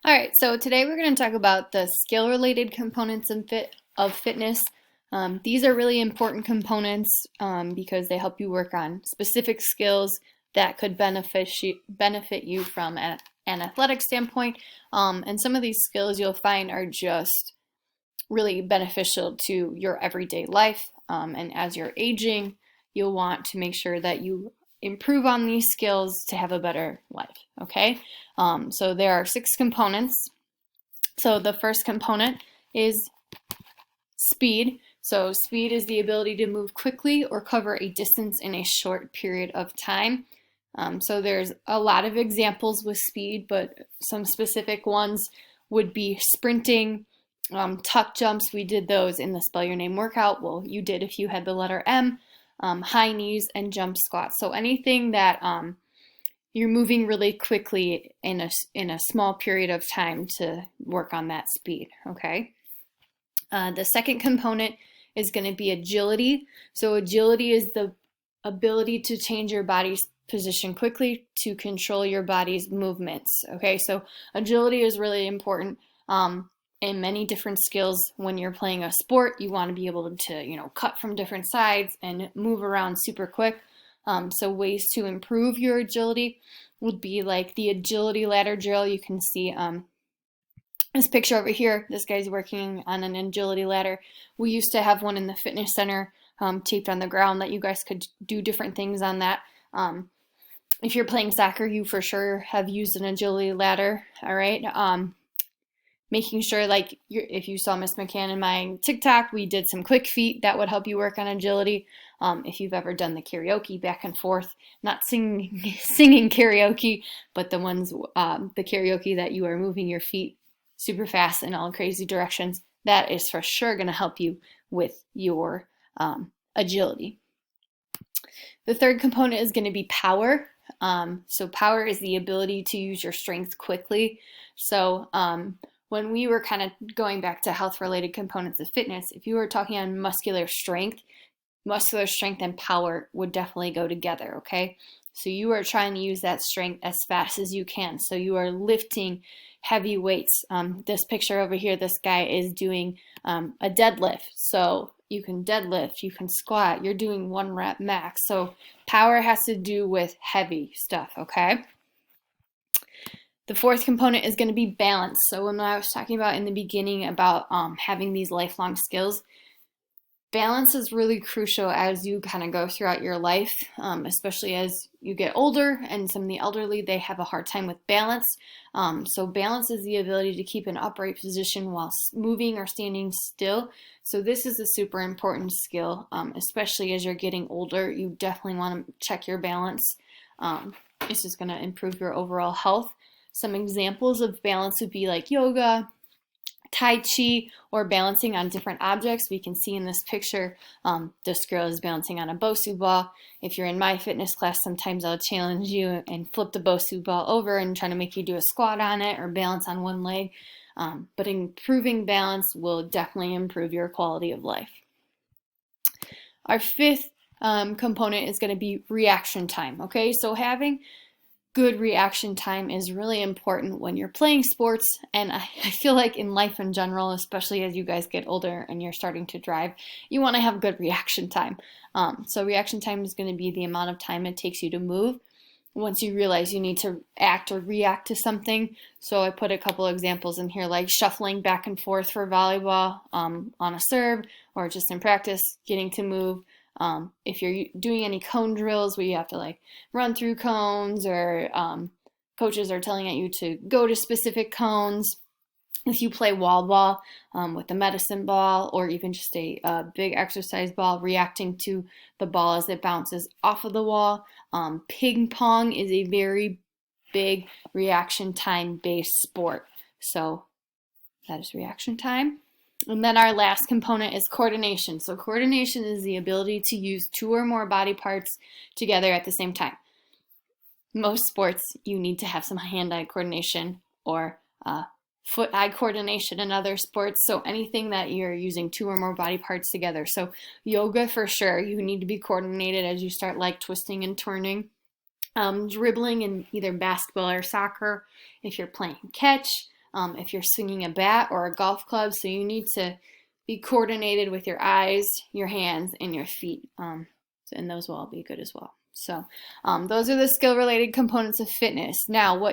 All right, so today we're going to talk about the skill-related components of fitness. These are really important components because they help you work on specific skills that could benefit you from an athletic standpoint. And some of these skills you'll find are just really beneficial to your everyday life. And as you're aging, you'll want to make sure that you improve on these skills to have a better life, okay? So there are 6 components. So the first component is speed. So speed is the ability to move quickly or cover a distance in a short period of time. So there's a lot of examples with speed, but some specific ones would be sprinting, tuck jumps. We did those in the Spell Your Name workout. Well, you did if you had the letter M. High knees and jump squats. So anything that you're moving really quickly in a small period of time to work on that speed, okay? The second component is going to be agility. So agility is the ability to change your body's position quickly to control your body's movements, okay? So agility is really important in many different skills. When you're playing a sport, you want to be able to, cut from different sides and move around super quick. So ways to improve your agility would be like the agility ladder drill. You can see this picture over here. This guy's working on an agility ladder. We used to have one in the fitness center taped on the ground that you guys could do different things on that. If you're playing soccer, you for sure have used an agility ladder, all right? Making sure, like, if you saw Miss McCann in my TikTok, we did some quick feet that would help you work on agility. If you've ever done the karaoke back and forth, not singing karaoke, but the ones, the karaoke that you are moving your feet super fast in all crazy directions, that is for sure going to help you with your agility. The third component is going to be power. So power is the ability to use your strength quickly. So when we were kind of going back to health-related components of fitness, if you were talking on muscular strength and power would definitely go together, okay? So you are trying to use that strength as fast as you can. So you are lifting heavy weights. This picture over here, this guy is doing a deadlift. So you can deadlift, you can squat, you're doing 1 rep max. So power has to do with heavy stuff, okay? The fourth component is going to be balance. So when I was talking about in the beginning about having these lifelong skills, balance is really crucial as you kind of go throughout your life, especially as you get older, and some of the elderly, they have a hard time with balance. So balance is the ability to keep an upright position while moving or standing still. So this is a super important skill, especially as you're getting older. You definitely want to check your balance. It's just going to improve your overall health. Some examples of balance would be like yoga, Tai Chi, or balancing on different objects. We can see in this picture, this girl is balancing on a Bosu ball. If you're in my fitness class, sometimes I'll challenge you and flip the Bosu ball over and try to make you do a squat on it or balance on one leg. But improving balance will definitely improve your quality of life. Our fifth component is going to be reaction time, okay? So having good reaction time is really important when you're playing sports, and I feel like in life in general, especially as you guys get older and you're starting to drive, you want to have good reaction time. So reaction time is going to be the amount of time it takes you to move once you realize you need to act or react to something. So I put a couple examples in here, like shuffling back and forth for volleyball on a serve, or just in practice getting to move. If you're doing any cone drills where you have to like run through cones, or coaches are telling you to go to specific cones. If you play wall ball with a medicine ball, or even just a big exercise ball, reacting to the ball as it bounces off of the wall. Ping pong is a very big reaction time based sport. So that is reaction time. And then our last component is coordination. So coordination is the ability to use 2 or more body parts together at the same time. Most sports, you need to have some hand-eye coordination or foot-eye coordination in other sports. So anything that you're using 2 or more body parts together. So yoga, for sure, you need to be coordinated as you start like twisting and turning. Dribbling in either basketball or soccer, if you're playing catch. if you're swinging a bat or a golf club. So you need to be coordinated with your eyes, your hands, and your feet. And those will all be good as well. So those are the skill-related components of fitness. Now, what